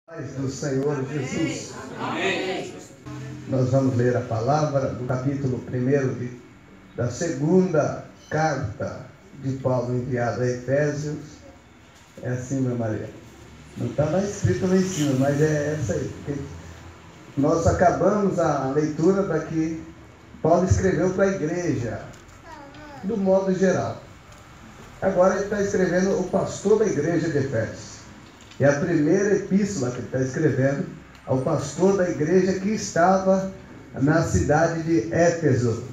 Paz do Senhor Jesus. Amém. Nós vamos ler a palavra do capítulo 1 da segunda carta de Paulo enviada a Efésios. É assim, minha Maria. Não está lá escrito lá em cima, mas é essa aí. Porque nós acabamos a leitura da que Paulo escreveu para a igreja, do modo geral. Agora ele está escrevendo o pastor da igreja de Efésios. É a primeira epístola que ele está escrevendo ao pastor da igreja que estava na cidade de Éfeso.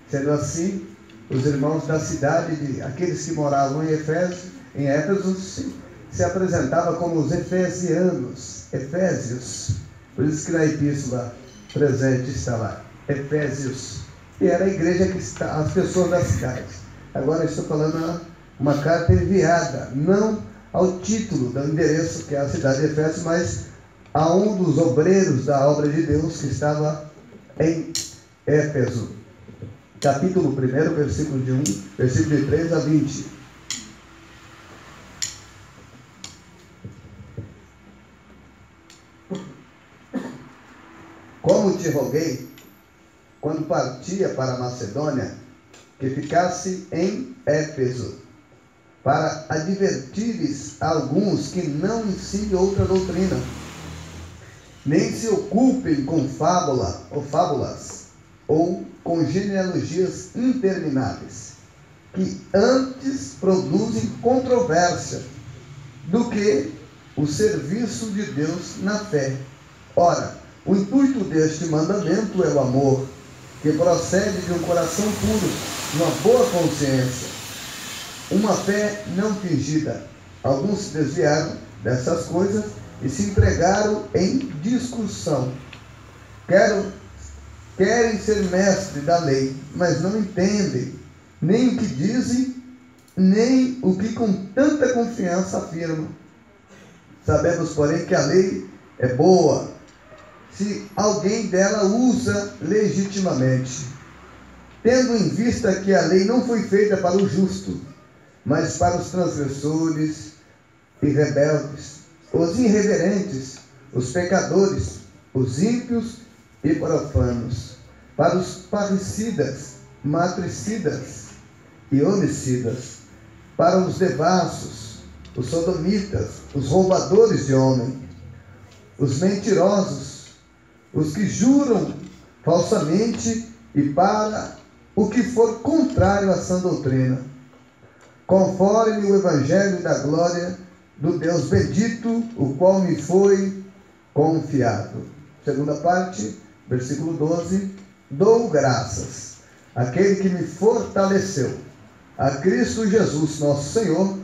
Sendo assim, os irmãos da cidade, aqueles que moravam em Éfeso, se apresentavam como os efésios. Por isso que na epístola presente está lá, Efésios. E era a igreja que está, as pessoas da cidade. Agora eu estou falando uma carta enviada, não ao título do endereço, que é a cidade de Efésios, mas a um dos obreiros da obra de Deus que estava em Éfeso. Capítulo 1, versículo de 1, versículo de 3 a 20. Como te roguei, quando partia para a Macedônia, que ficasse em Éfeso, para advertires alguns que não ensinem outra doutrina, nem se ocupem com fábulas, ou com genealogias intermináveis, que antes produzem controvérsia, do que o serviço de Deus na fé. Ora, o intuito deste mandamento é o amor, que procede de um coração puro, uma boa consciência, uma fé não fingida. Alguns se desviaram dessas coisas e se entregaram em discussão. Querem ser mestres da lei, mas não entendem nem o que dizem, nem o que com tanta confiança afirmam. Sabemos, porém, que a lei é boa, se alguém dela usa legitimamente, tendo em vista que a lei não foi feita para o justo, mas para os transgressores e rebeldes, os irreverentes, os pecadores, os ímpios e profanos, para os parricidas, matricidas e homicidas, para os devassos, os sodomitas, os roubadores de homem, os mentirosos, os que juram falsamente e para o que for contrário à sã doutrina, conforme o evangelho da glória do Deus bendito, o qual me foi confiado. Segunda parte, versículo 12. Dou graças àquele que me fortaleceu, a Cristo Jesus nosso Senhor,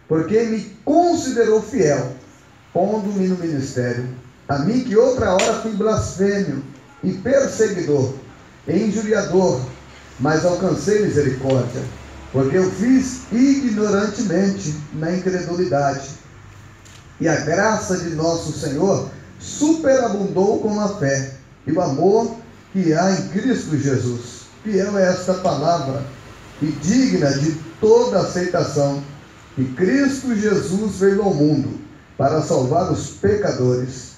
porque me considerou fiel, pondo-me no ministério, a mim que outra hora fui blasfêmio e perseguidor e injuriador, mas alcancei misericórdia, porque eu fiz ignorantemente na incredulidade. E a graça de nosso Senhor superabundou com a fé e o amor que há em Cristo Jesus. Fiel é esta palavra e digna de toda aceitação, que Cristo Jesus veio ao mundo para salvar os pecadores,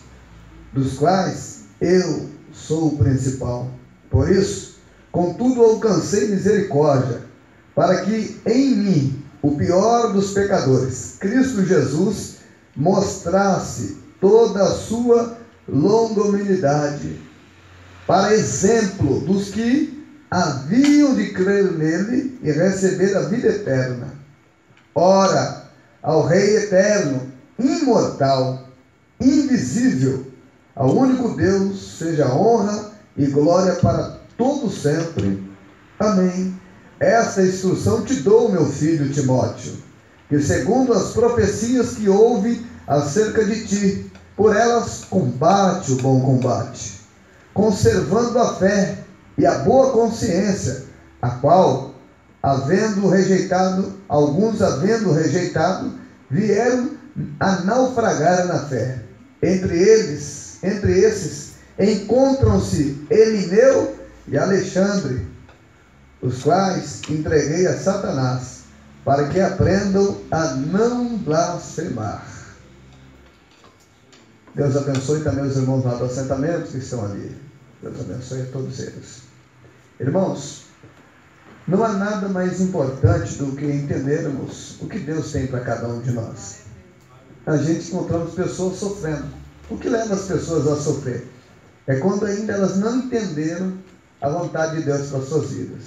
dos quais eu sou o principal. Por isso, contudo, alcancei misericórdia, para que em mim, o pior dos pecadores, Cristo Jesus, mostrasse toda a sua longanimidade, para exemplo dos que haviam de crer nele e receber a vida eterna. Ora, ao Rei eterno, imortal, invisível, ao único Deus, seja honra e glória para todo sempre. Amém. Esta instrução te dou, meu filho Timóteo, que segundo as profecias que houve acerca de ti, por elas combate o bom combate, conservando a fé e a boa consciência, a qual, alguns havendo rejeitado, vieram a naufragar na fé. Entre esses, encontram-se Emineu e Alexandre, os quais entreguei a Satanás, para que aprendam a não blasfemar. Deus abençoe também os irmãos lá do assentamento que estão ali. Deus abençoe a todos eles. Irmãos, não há nada mais importante do que entendermos o que Deus tem para cada um de nós. A gente encontramos pessoas sofrendo. O que leva as pessoas a sofrer? É quando ainda elas não entenderam a vontade de Deus para as suas vidas.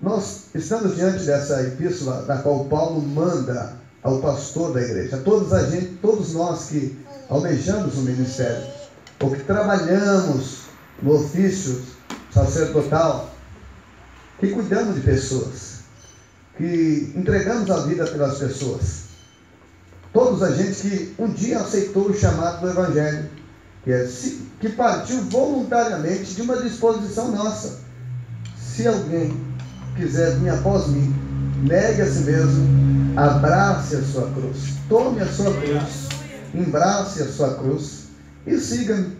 Nós estamos diante dessa epístola da qual Paulo manda ao pastor da igreja, todos nós que almejamos o ministério, ou que trabalhamos no ofício sacerdotal, que cuidamos de pessoas, que entregamos a vida pelas pessoas. Todos a gente que um dia aceitou o chamado do Evangelho, que partiu voluntariamente de uma disposição nossa. Se alguém quiser vir após mim, negue a si mesmo, abrace a sua cruz, tome a sua cruz, embrace a sua cruz e siga-me.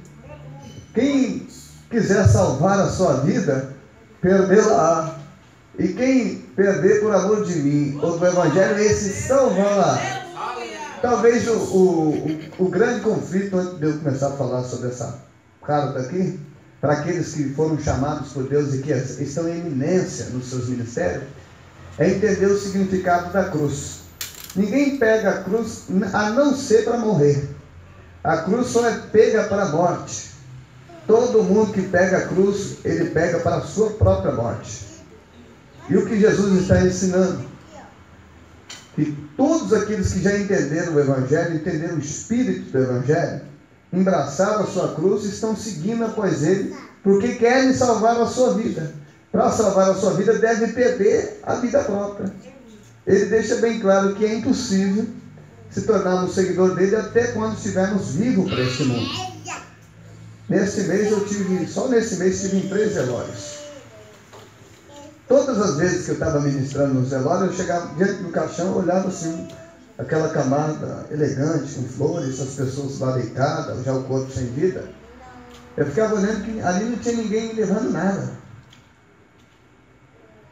Quem quiser salvar a sua vida, perdê-la. E quem perder por amor de mim ou do Evangelho, esse salvará. Talvez o grande conflito, antes de eu começar a falar sobre essa carta aqui, para aqueles que foram chamados por Deus e que estão em eminência nos seus ministérios, é entender o significado da cruz. Ninguém pega a cruz a não ser para morrer. A cruz só é pega para a morte. Todo mundo que pega a cruz, ele pega para a sua própria morte. E o que Jesus está ensinando? Que todos aqueles que já entenderam o Evangelho, entenderam o Espírito do Evangelho, embraçaram a sua cruz e estão seguindo após ele, porque querem salvar a sua vida. Para salvar a sua vida, deve perder a vida própria. Ele deixa bem claro que é impossível se tornarmos seguidor dele até quando estivermos vivos para este mundo. Só nesse mês tive em 3 velórios. Todas as vezes que eu estava ministrando nos velórios, eu chegava diante do caixão, olhava assim, aquela camada elegante, com flores, as pessoas lá deitadas, já o corpo sem vida. Eu ficava olhando que ali não tinha ninguém levando nada.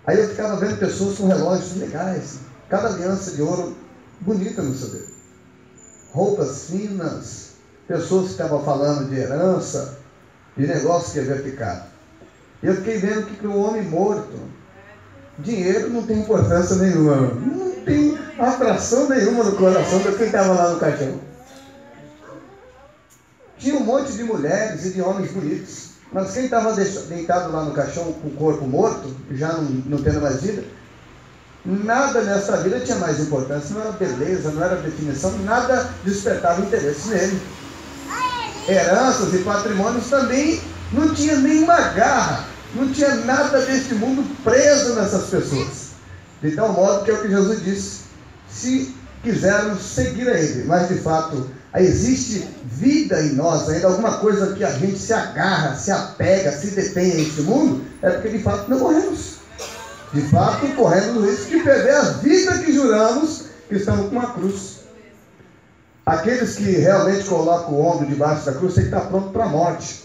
Aí eu ficava vendo pessoas com relógios legais, cada aliança de ouro bonita no seu dedo, roupas finas, pessoas que estavam falando de herança, de negócio que havia ficado. E eu fiquei vendo que para um homem morto, dinheiro não tem importância nenhuma, não tem atração nenhuma no coração de quem estava lá no caixão. Tinha um monte de mulheres e de homens bonitos, mas quem estava deitado lá no caixão com o corpo morto, já não tendo mais vida, nada nessa vida tinha mais importância, não era beleza, não era definição, nada despertava interesse nele. Heranças e patrimônios também não tinha nenhuma garra, não tinha nada deste mundo preso nessas pessoas. De tal modo que é o que Jesus disse: se quisermos seguir a Ele, mas de fato existe vida em nós, ainda alguma coisa que a gente se agarra, se apega, se detém a este mundo, é porque de fato não morremos. De fato corremos o risco de perder a vida que juramos que estamos com uma cruz. Aqueles que realmente colocam o ombro debaixo da cruz tem que estar pronto para a morte.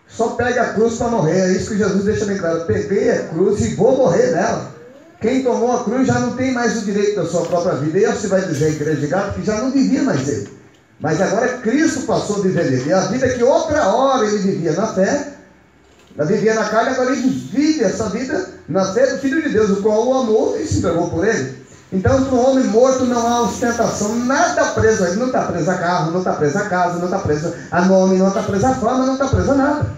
Só pega a cruz para morrer. É isso que Jesus deixa bem claro: peguei a cruz e vou morrer nela. Quem tomou a cruz já não tem mais o direito da sua própria vida. E você vai dizer à igreja de Gálatas que já não vivia mais ele, mas agora Cristo passou a viver nele. E a vida que outra hora ele vivia na fé, vivia na carne, agora ele vive essa vida na fé do Filho de Deus, o qual o amou e se entregou por ele. Então, para um homem morto não há ostentação, nada preso a ele. Não está preso a carro, não está preso a casa, não está preso a nome, não está preso a fama, não está preso a nada.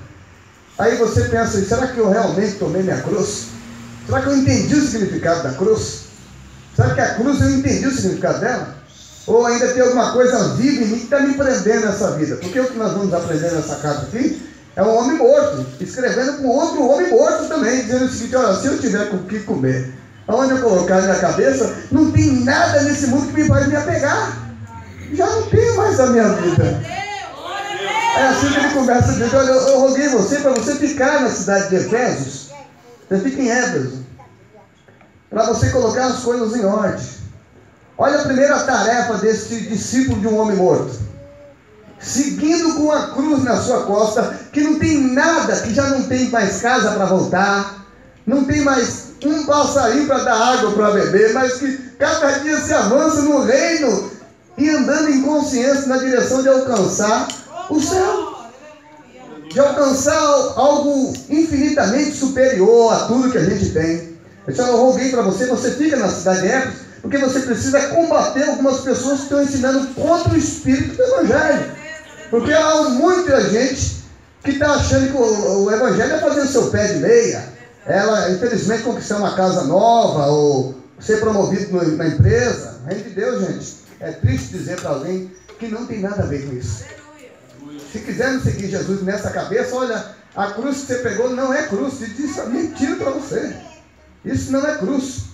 Aí você pensa: será que eu realmente tomei minha cruz? Será que eu entendi o significado da cruz? Será que a cruz eu entendi o significado dela? Ou ainda tem alguma coisa viva em mim que está me prendendo nessa vida? Porque o que nós vamos aprender nessa carta aqui é um homem morto, escrevendo com outro homem morto também, dizendo o seguinte: olha, se eu tiver com o que comer, aonde eu colocar na minha cabeça, não tem nada nesse mundo que me faz me apegar. Já não tenho mais a minha vida. É assim que ele começa a dizer: olha, eu roguei você para você ficar na cidade de Efésios. Você fica em Éfeso, para você colocar as coisas em ordem. Olha a primeira tarefa desse discípulo de um homem morto: seguindo com a cruz na sua costa, que não tem nada, que já não tem mais casa para voltar, não tem mais um passarinho para dar água para beber, mas que cada dia se avança no reino, e andando em consciência na direção de alcançar o céu. De alcançar algo infinitamente superior a tudo que a gente tem. Eu roguei para você, você fica na cidade de Éfeso, porque você precisa combater algumas pessoas que estão ensinando contra o espírito do Evangelho. Porque há muita gente que está achando que o Evangelho é fazer o seu pé de meia, ela, infelizmente, conquistar uma casa nova, ou ser promovido na empresa. Reino de Deus, gente, é triste dizer para alguém que não tem nada a ver com isso. Se quisermos seguir Jesus nessa cabeça, olha, a cruz que você pegou não é cruz. Isso é mentira para você. Isso não é cruz.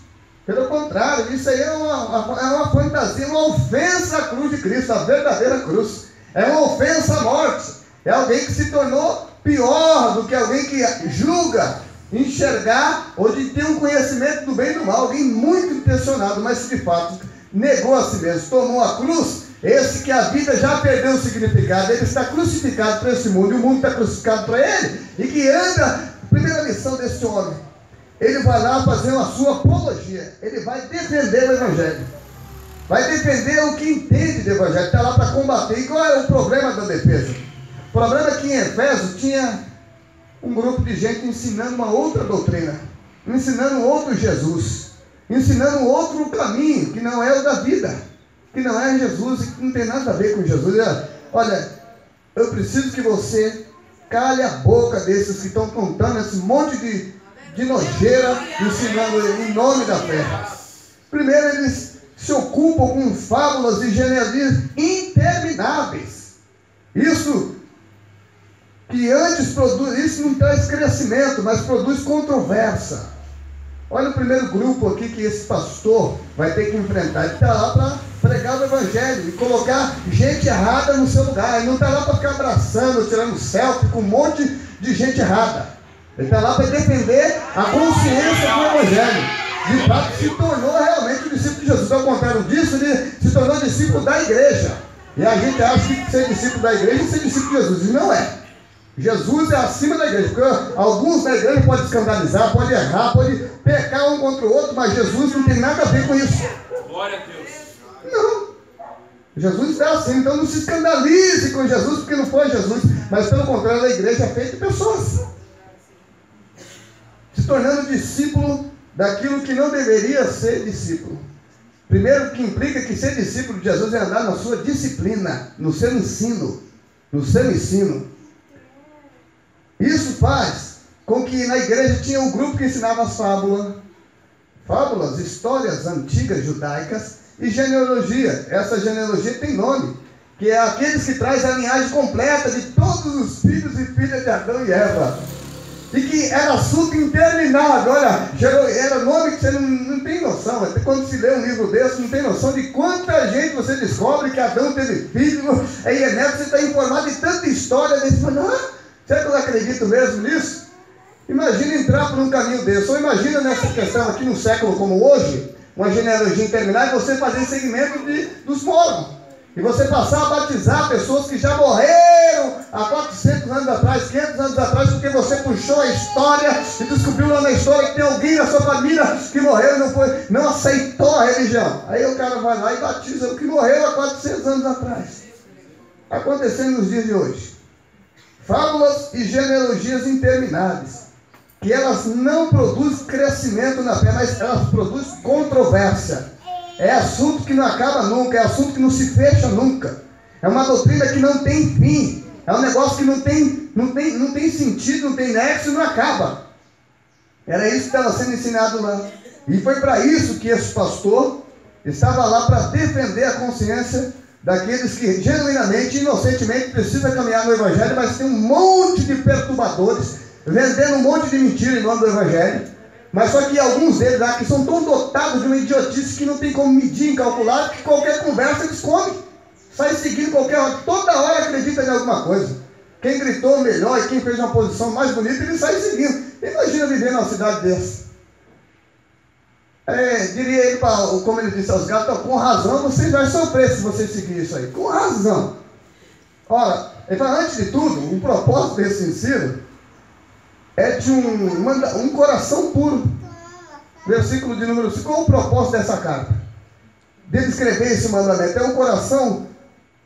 Pelo contrário, isso aí é uma fantasia, uma ofensa à cruz de Cristo, a verdadeira cruz. É uma ofensa à morte. É alguém que se tornou pior do que alguém que julga, enxergar ou de ter um conhecimento do bem e do mal. Alguém muito intencionado, mas de fato negou a si mesmo, tomou a cruz. Esse que a vida já perdeu o significado, ele está crucificado para esse mundo, e o mundo está crucificado para ele, e que anda, a primeira lição desse homem, ele vai lá fazer a sua apologia, ele vai defender o Evangelho, vai defender o que entende do Evangelho, está lá para combater. E qual é o problema da defesa? O problema é que em Efésio tinha um grupo de gente ensinando uma outra doutrina, ensinando outro Jesus, ensinando outro caminho, que não é o da vida, que não é Jesus, e que não tem nada a ver com Jesus. Olha, eu preciso que você cale a boca desses que estão contando esse monte de nojeira, ensinando em nome da fé. Primeiro, eles se ocupam com fábulas e genealogias intermináveis. Isso que antes produz, isso não traz crescimento, mas produz controvérsia. Olha o primeiro grupo aqui que esse pastor vai ter que enfrentar. Ele está lá para pregar o Evangelho e colocar gente errada no seu lugar. Ele não está lá para ficar abraçando, tirando selfie com um monte de gente errada. Ele está lá para defender a consciência do Evangelho. De fato, se tornou realmente o discípulo de Jesus. Ao contrário disso, ele se tornou discípulo da igreja. E a gente acha que ser discípulo da igreja é ser discípulo de Jesus. E não é. Jesus é acima da igreja, porque alguns da igreja podem escandalizar, podem errar, podem pecar um contra o outro, mas Jesus não tem nada a ver com isso. Glória a Deus. Não. Jesus está assim, então não se escandalize com Jesus, porque não foi Jesus, mas pelo contrário, a igreja é feita de pessoas se tornando discípulo daquilo que não deveria ser discípulo. Primeiro, que implica que ser discípulo de Jesus é andar na sua disciplina, no seu ensino, Isso faz com que na igreja tinha um grupo que ensinava as fábulas, histórias antigas judaicas e genealogia. Essa genealogia tem nome, que é aqueles que traz a linhagem completa de todos os filhos e filhas de Adão e Eva. E que era assunto interminável. Olha, era nome que você não tem noção. Até quando se lê um livro desse, não tem noção de quanta gente você descobre que Adão teve filho. Aí você está informado de tanta história. Você fala, será que eu acredito mesmo nisso? Imagina entrar por um caminho desse. Ou imagina nessa questão aqui no século como hoje, uma genealogia interminável, você fazer segmento dos mormons. E você passar a batizar pessoas que já morreram há 400 anos atrás, 500 anos atrás, porque você puxou a história e descobriu lá na história que tem alguém na sua família que morreu e não aceitou a religião. Aí o cara vai lá e batiza o que morreu há 400 anos atrás. Acontecendo nos dias de hoje. Fábulas e genealogias intermináveis, que elas não produzem crescimento na fé, mas elas produzem controvérsia. É assunto que não acaba nunca, é assunto que não se fecha nunca. É uma doutrina que não tem fim. É um negócio que não tem sentido, não tem nexo e não acaba. Era isso que estava sendo ensinado lá. E foi para isso que esse pastor estava lá, para defender a consciência daqueles que genuinamente, inocentemente precisam caminhar no Evangelho, mas tem um monte de perturbadores vendendo um monte de mentira em nome do Evangelho. Mas só que alguns deles lá que são tão dotados de uma idiotice que não tem como medir, calcular, que qualquer conversa eles comem. Sai seguindo qualquer hora, toda hora acredita em alguma coisa. Quem gritou melhor e quem fez uma posição mais bonita, ele sai seguindo. Imagina viver numa cidade dessa. Diria ele, como ele disse aos gatos, com razão você vai sofrer se você seguir isso aí. Com razão. Ora, ele fala, antes de tudo, o propósito desse ensino é de um coração puro. Versículo de número 5. Qual o propósito dessa carta? dele escrever esse mandamento. É um coração,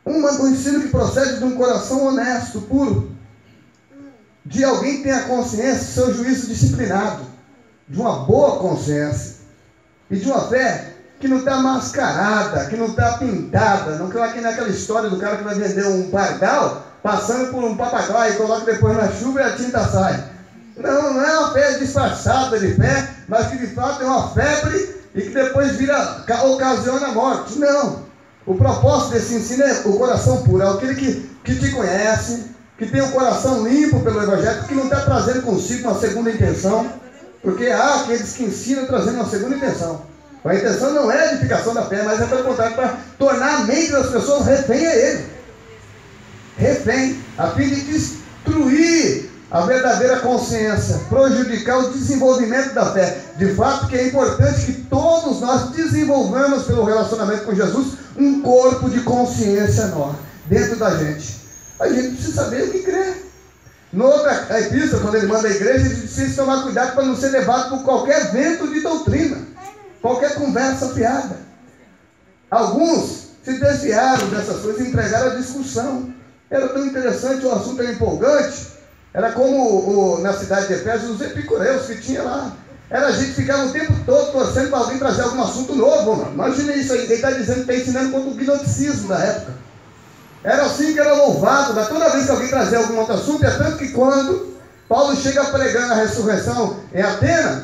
um ensino que procede de um coração honesto, puro, de alguém que tem a consciência, seu juízo disciplinado, de uma boa consciência e de uma fé que não está mascarada, que não está pintada, não é que naquela história do cara que vai vender um pardal passando por um papagaio e coloca depois na chuva e a tinta sai. Não, não é uma fé disfarçada de fé, mas que de fato é uma febre e que depois ocasiona a morte. Não. O propósito desse ensino é o coração puro, é aquele que te conhece, que tem o coração limpo pelo Evangelho, que não está trazendo consigo uma segunda intenção, porque há aqueles que ensinam trazendo uma segunda intenção. A intenção não é a edificação da fé, mas é pelo contrário, para tornar a mente das pessoas refém a ele. Refém, a fim de destruir a verdadeira consciência, prejudicar o desenvolvimento da fé. De fato que é importante que todos nós desenvolvamos pelo relacionamento com Jesus um corpo de consciência dentro da gente. A gente precisa saber o que crê. Na outra epístola, quando ele manda a igreja, ele precisa tomar cuidado para não ser levado por qualquer vento de doutrina, qualquer conversa fiada. Alguns se desviaram dessas coisas e entregaram a discussão. Era tão interessante, o assunto era empolgante. Era como na cidade de Efésios, os epicureus que tinha lá. Era a gente ficava o tempo todo torcendo para alguém trazer algum assunto novo, mano. Imagina isso aí, ele está dizendo que está ensinando contra o gnosticismo da época. Era assim que era louvado, mas toda vez que alguém trazia algum outro assunto, é tanto que quando Paulo chega pregando a ressurreição em Atenas,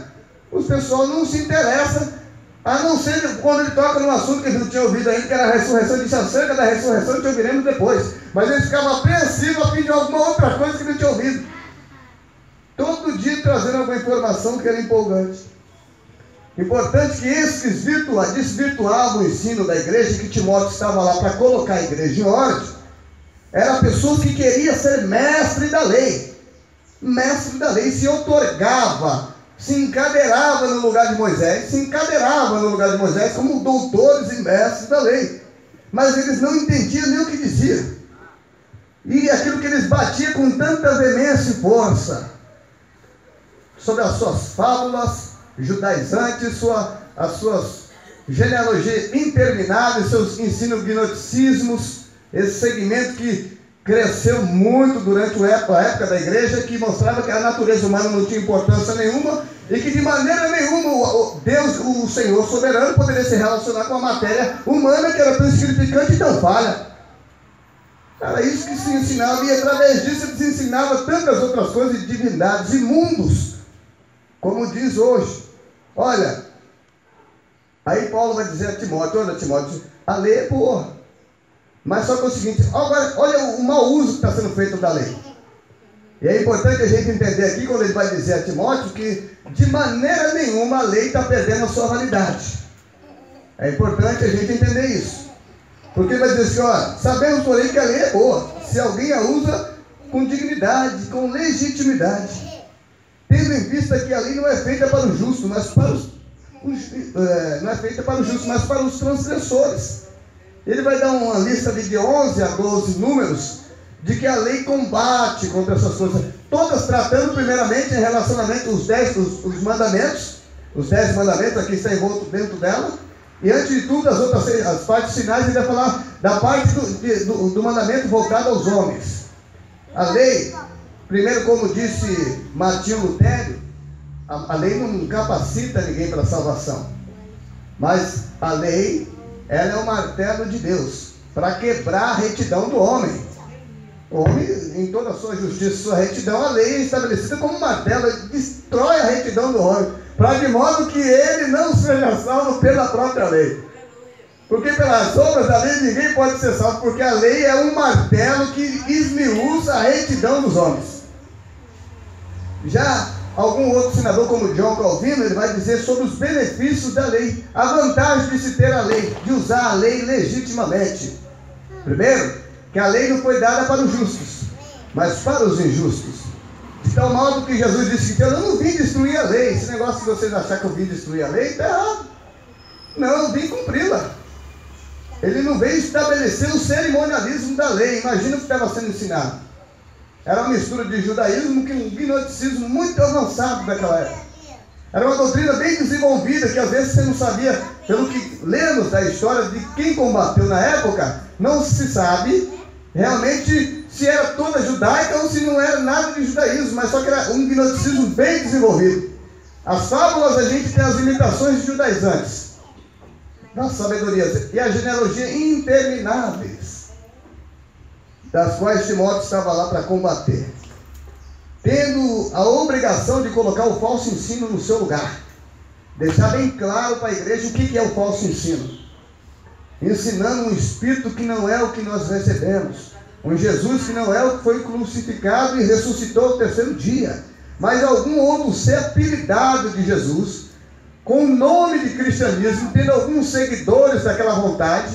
os pessoal não se interessam, a não ser quando ele toca num assunto que eles não tinham ouvido ainda, que era a ressurreição. Ele disse: acerca da ressurreição te ouviremos depois. Mas eles ficavam apreensivos a fim de alguma outra coisa que não tinha ouvido. Todo dia trazendo alguma informação que era empolgante. Importante que esses que desvirtuavam o ensino da igreja, que Timóteo estava lá para colocar a igreja em ordem, eram pessoas que queriam ser mestre da lei. Mestre da lei, se outorgava, se encadeirava no lugar de Moisés, como doutores e mestres da lei. Mas eles não entendiam nem o que diziam. E aquilo que eles batiam com tanta veemência e força, sobre as suas fábulas judaizantes, as suas genealogias intermináveis, seus ensinos gnosticismos, esse segmento que cresceu muito durante a época da igreja, que mostrava que a natureza humana não tinha importância nenhuma e que de maneira nenhuma Deus, o Senhor soberano, poderia se relacionar com a matéria humana, que era tão insignificante e tão falha. Era isso que se ensinava, e através disso se ensinava tantas outras coisas de divindades e mundos, como diz hoje. Olha, aí Paulo vai dizer a Timóteo: olha, Timóteo, a lei é boa, mas só que é o seguinte, olha o mau uso que está sendo feito da lei. E é importante a gente entender aqui, quando ele vai dizer a Timóteo, que de maneira nenhuma a lei está perdendo a sua validade. É importante a gente entender isso. Porque ele vai dizer assim: ó, sabemos porém que a lei é boa, se alguém a usa com dignidade, com legitimidade, tendo em vista que a lei não é feita para o justo, mas para os transgressores. Ele vai dar uma lista de 11 a 12 números de que a lei combate contra essas coisas, todas tratando primeiramente em relacionamento os mandamentos, os 10 mandamentos, aqui está envolto dentro dela, e antes de tudo as partes finais. Ele vai falar da parte do mandamento voltado aos homens. A lei, primeiro, como disse Martinho Lutero, a lei não capacita ninguém para a salvação, mas a lei, ela é o martelo de Deus para quebrar a retidão do homem. O homem, em toda a sua justiça, sua retidão, a lei é estabelecida como um martelo, ele destrói a retidão do homem, para de modo que ele não seja salvo pela própria lei. Porque pelas obras da lei ninguém pode ser salvo, porque a lei é um martelo que esmiuça a retidão dos homens. Já algum outro senador, como John Calvino, ele vai dizer sobre os benefícios da lei, a vantagem de se ter a lei, de usar a lei legitimamente. Primeiro, que a lei não foi dada para os justos, mas para os injustos. De tal modo que Jesus disse que eu não vim destruir a lei. Esse negócio de vocês acharem que eu vim destruir a lei, está errado. Não, eu vim cumpri-la. Ele não veio estabelecer o cerimonialismo da lei. Imagina o que estava sendo ensinado. Era uma mistura de judaísmo com um gnosticismo muito avançado daquela época. Era uma doutrina bem desenvolvida, que às vezes você não sabia, pelo que lemos da história de quem combateu na época, não se sabe realmente se era toda judaica ou se não era nada de judaísmo, mas só que era um gnosticismo bem desenvolvido. As fábulas a gente tem as imitações judaizantes, das sabedorias e a genealogia intermináveis, das quais Timóteo estava lá para combater, tendo a obrigação de colocar o falso ensino no seu lugar, deixar bem claro para a igreja o que é o falso ensino, ensinando um espírito que não é o que nós recebemos, um Jesus que não é o que foi crucificado e ressuscitou ao terceiro dia, mas algum outro ser apelidado de Jesus, com o nome de cristianismo, tendo alguns seguidores daquela vontade,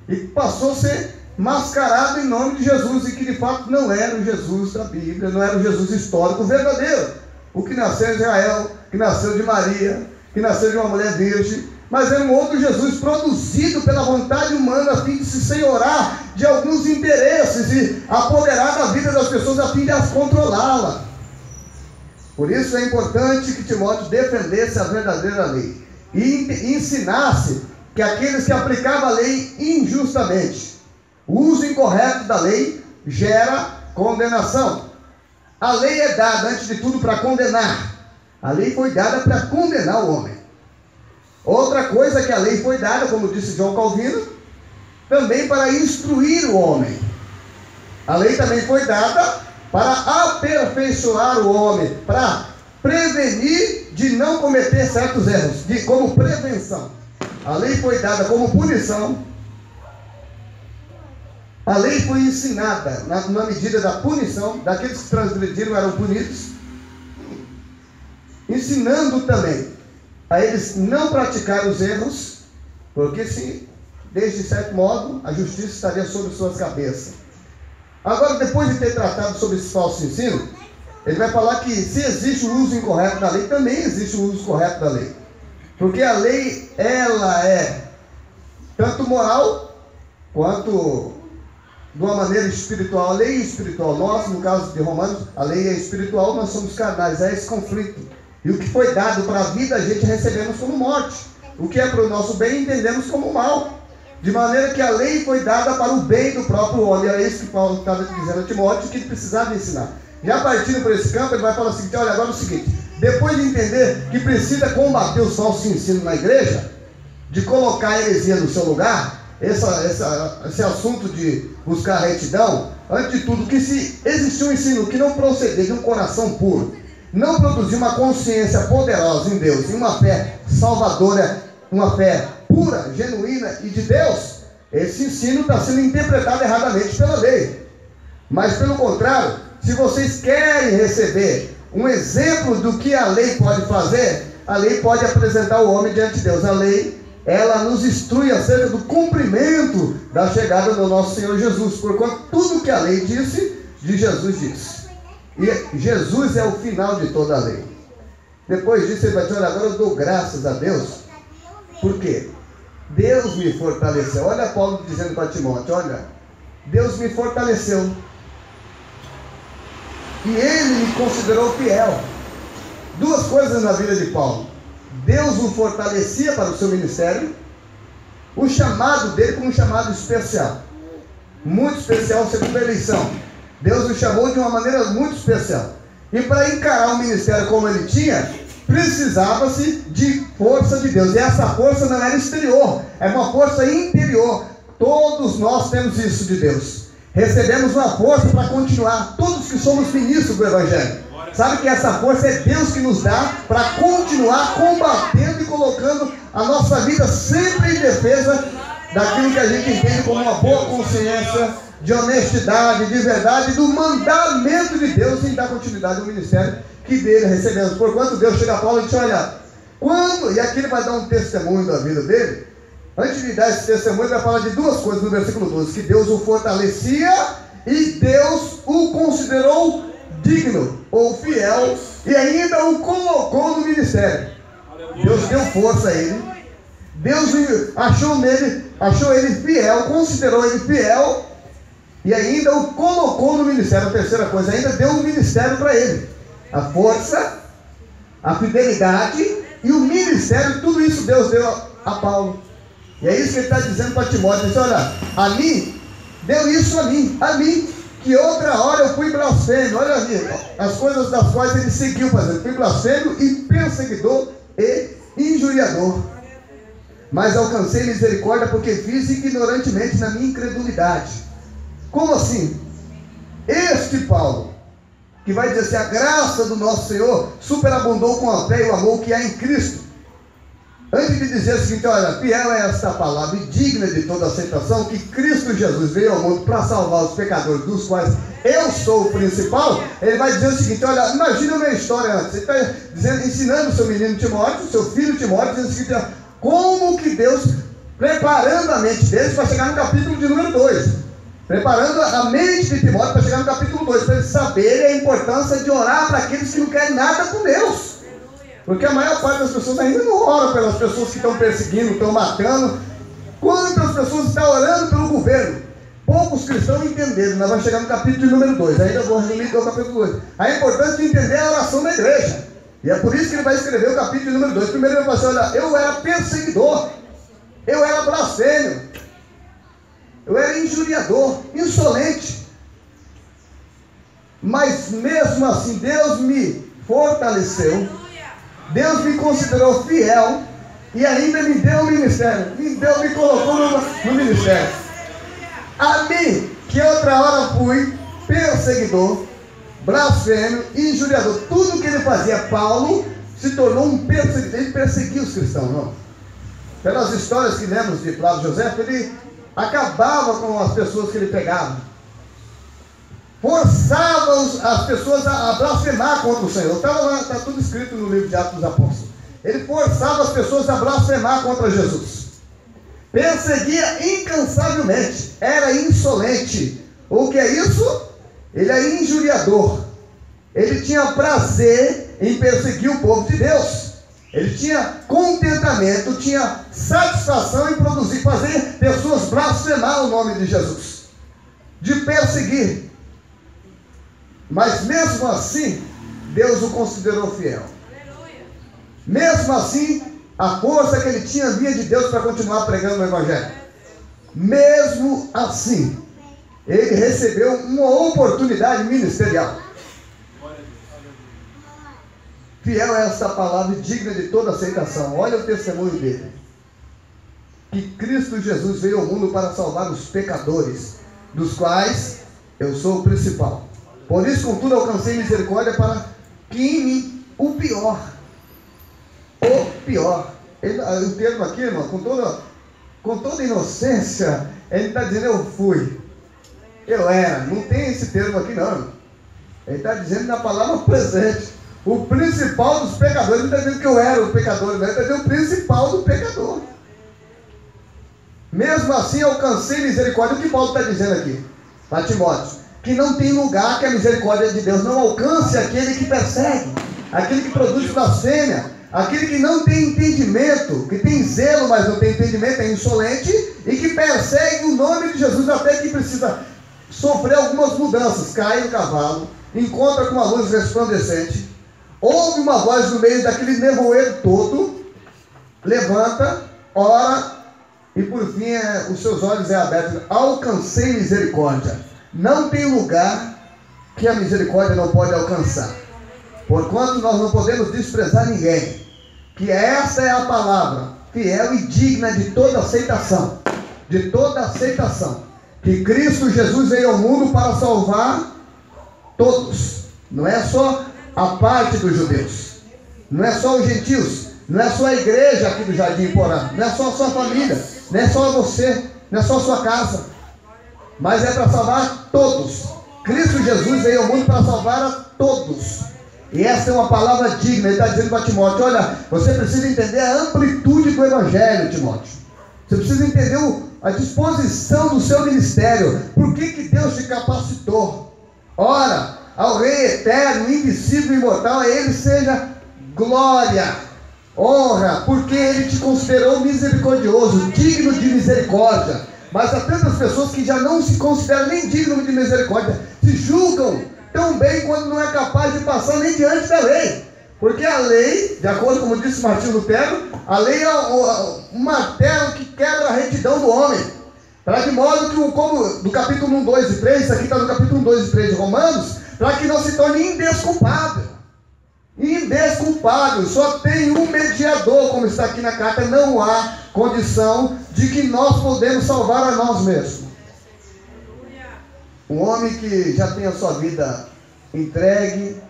e passou a ser mascarado em nome de Jesus, e que de fato não era o Jesus da Bíblia, não era o Jesus histórico verdadeiro, o que nasceu em Israel, que nasceu de Maria, que nasceu de uma mulher virgem, mas era um outro Jesus produzido pela vontade humana a fim de se senhorar de alguns interesses e apoderar da vida das pessoas a fim de as controlá-la. Por isso é importante que Timóteo defendesse a verdadeira lei e ensinasse que aqueles que aplicavam a lei injustamente, o uso incorreto da lei gera condenação. A lei é dada, antes de tudo, para condenar. A lei foi dada para condenar o homem. Outra coisa que a lei foi dada, como disse João Calvino, também para instruir o homem. A lei também foi dada para aperfeiçoar o homem, para prevenir de não cometer certos erros, como prevenção. A lei foi dada como punição. A lei foi ensinada na medida da punição, daqueles que transgrediram eram punidos, ensinando também a eles não praticarem os erros, porque se, desde certo modo, a justiça estaria sobre suas cabeças. Agora, depois de ter tratado sobre esse falso ensino, ele vai falar que se existe o uso incorreto da lei, também existe o uso correto da lei. Porque a lei, ela é tanto moral, quanto de uma maneira espiritual. A lei é espiritual. Nós, no caso de Romanos, a lei é espiritual, nós somos carnais. É esse conflito. E o que foi dado para a vida, a gente recebemos como morte. O que é para o nosso bem, entendemos como mal. De maneira que a lei foi dada para o bem do próprio homem. Era isso que Paulo estava dizendo a Timóteo, que ele precisava ensinar. Já partindo por esse campo, ele vai falar o seguinte: olha, agora é o seguinte, depois de entender que precisa combater os falsos ensinos na igreja, de colocar a heresia no seu lugar, esse assunto de buscar a retidão, antes de tudo, que se existir um ensino que não proceder de um coração puro, não produzir uma consciência poderosa em Deus, e uma fé salvadora, uma fé pura, genuína e de Deus, esse ensino está sendo interpretado erradamente pela lei. Mas pelo contrário, se vocês querem receber um exemplo do que a lei pode fazer, a lei pode apresentar o homem diante de Deus. A lei, ela nos instrui acerca do cumprimento da chegada do nosso Senhor Jesus, porquanto tudo que a lei disse, de Jesus disse. E Jesus é o final de toda a lei. Depois disso ele vai dizer: olha, agora eu dou graças a Deus. Por quê? Deus me fortaleceu. Olha Paulo dizendo para Timóteo: olha, Deus me fortaleceu. E ele me considerou fiel. Duas coisas na vida de Paulo: Deus o fortalecia para o seu ministério, o chamado dele como um chamado especial, muito especial, segundo a eleição. Deus o chamou de uma maneira muito especial. E para encarar o ministério como ele tinha, precisava-se de força de Deus. E essa força não era exterior, é uma força interior. Todos nós temos isso de Deus. Recebemos uma força para continuar. Todos que somos ministros do Evangelho, sabe que essa força é Deus que nos dá para continuar combatendo e colocando a nossa vida sempre em defesa daquilo que a gente entende como uma boa consciência, de honestidade, de verdade, do mandamento de Deus em dar continuidade ao ministério que dele recebemos. Porquanto Deus chega a Paulo e diz: olha, quando, e aqui ele vai dar um testemunho da vida dele. Antes de dar esse testemunho, ele vai falar de duas coisas no versículo 12: que Deus o fortalecia e Deus o considerou digno ou fiel, e ainda o colocou no ministério. Deus deu força a ele, Deus achou ele fiel, considerou ele fiel, e ainda o colocou no ministério. A terceira coisa, ainda deu um ministério para ele: a força, a fidelidade E o ministério, tudo isso Deus deu a Paulo. E é isso que ele está dizendo para Timóteo. Ele diz, olha, a mim, deu isso a mim, que outra hora eu fui blasfemo. Olha ali, as coisas das quais ele seguiu fazendo. Fui blasfemo e perseguidor e injuriador. Mas alcancei misericórdia porque fiz ignorantemente na minha incredulidade. Como assim? Este Paulo, que vai dizer assim, a graça do nosso Senhor superabundou com a fé e o amor que há em Cristo. Antes de dizer o seguinte, olha, fiel é esta palavra e digna de toda aceitação, que Cristo Jesus veio ao mundo para salvar os pecadores, dos quais eu sou o principal, ele vai dizer o seguinte, olha, imagina a minha história antes. Ele está dizendo, ensinando o seu menino Timóteo, seu filho Timóteo, dizendo o seguinte, olha, como que Deus, preparando a mente deles para chegar no capítulo de número 2, preparando a mente de Timóteo para chegar no capítulo 2, para eles saberem a importância de orar para aqueles que não querem nada com Deus. Porque a maior parte das pessoas ainda não ora pelas pessoas que estão perseguindo, estão matando. Quantas pessoas estão orando pelo governo? Poucos cristãos entenderam. Nós vamos chegar no capítulo de número 2. Ainda vou resumir o capítulo 2. A importância de entender a oração da igreja. E é por isso que ele vai escrever o capítulo de número 2. Primeiro ele vai dizer, olha, eu era perseguidor. Eu era blasfêmio. Eu era injuriador, insolente. Mas mesmo assim, Deus me fortaleceu. Deus me considerou fiel e ainda me deu o ministério. Deus me colocou no ministério. A mim, que outra hora fui perseguidor, blasfêmio, injuriador. Tudo que ele fazia, Paulo se tornou um perseguidor. Ele perseguia os cristãos, não? Pelas histórias que lemos de Flávio José, ele acabava com as pessoas que ele pegava. Forçava as pessoas a blasfemar contra o Senhor. Está lá, está tudo escrito no livro de Atos dos Apóstolos. Ele forçava as pessoas a blasfemar contra Jesus. Perseguia incansavelmente. Era insolente. O que é isso? Ele é injuriador. Ele tinha prazer em perseguir o povo de Deus. Ele tinha contentamento, tinha satisfação em produzir, fazer pessoas blasfemar o nome de Jesus. De perseguir. Mas mesmo assim, Deus o considerou fiel. Aleluia. Mesmo assim, a força que ele tinha vinha de Deus para continuar pregando o Evangelho. Mesmo assim, ele recebeu uma oportunidade ministerial. Fiel é esta palavra e digna de toda aceitação. Olha o testemunho dele. Que Cristo Jesus veio ao mundo para salvar os pecadores, dos quais eu sou o principal. Por isso, contudo, alcancei misericórdia para que em mim o pior. O termo aqui, irmão, com toda inocência, ele está dizendo eu fui. Eu era. Não tem esse termo aqui, não. Ele está dizendo na palavra presente. O principal dos pecadores. Ele não está dizendo que eu era o pecador, não. Ele está dizendo o principal do pecador. Mesmo assim, alcancei misericórdia. O que Paulo está dizendo aqui? Para Timóteo. Que não tem lugar que a misericórdia de Deus não alcance aquele que persegue, aquele que produz blasfêmia, aquele que não tem entendimento, que tem zelo, mas não tem entendimento, é insolente, e que persegue o nome de Jesus até que precisa sofrer algumas mudanças. Cai no cavalo, encontra com uma luz resplandecente, ouve uma voz no meio daquele nevoeiro todo, levanta, ora, e por fim os seus olhos é abertos. Alcancei misericórdia. Não tem lugar que a misericórdia não pode alcançar. Porquanto nós não podemos desprezar ninguém. Que essa é a palavra, fiel e digna de toda aceitação. De toda aceitação. Que Cristo Jesus veio ao mundo para salvar todos. Não é só a parte dos judeus. Não é só os gentios. Não é só a igreja aqui do Jardim Porã. Não é só a sua família. Não é só você. Não é só a sua casa. Mas é para salvar todos. Cristo Jesus veio ao mundo para salvar a todos. E essa é uma palavra digna. Ele está dizendo para Timóteo, olha, você precisa entender a amplitude do Evangelho, Timóteo. Você precisa entender a disposição do seu ministério. Por que Deus te capacitou? Ora, ao Rei eterno, invisível e imortal, a Ele seja glória, honra, porque Ele te considerou misericordioso, digno de misericórdia. Mas há tantas pessoas que já não se consideram nem dignos de misericórdia, se julgam tão bem quando não é capaz de passar nem diante da lei. Porque a lei, de acordo com como disse Martinho Lutero, a lei é um martelo que quebra a retidão do homem. Para de modo que, como do capítulo 1, 2 e 3, isso aqui está no capítulo 1, 2 e 3 de Romanos, para que não se torne indesculpável. Indesculpável. Só tem um mediador, como está aqui na carta. Não há condição de que nós podemos salvar a nós mesmos. Um homem que já tem a sua vida entregue,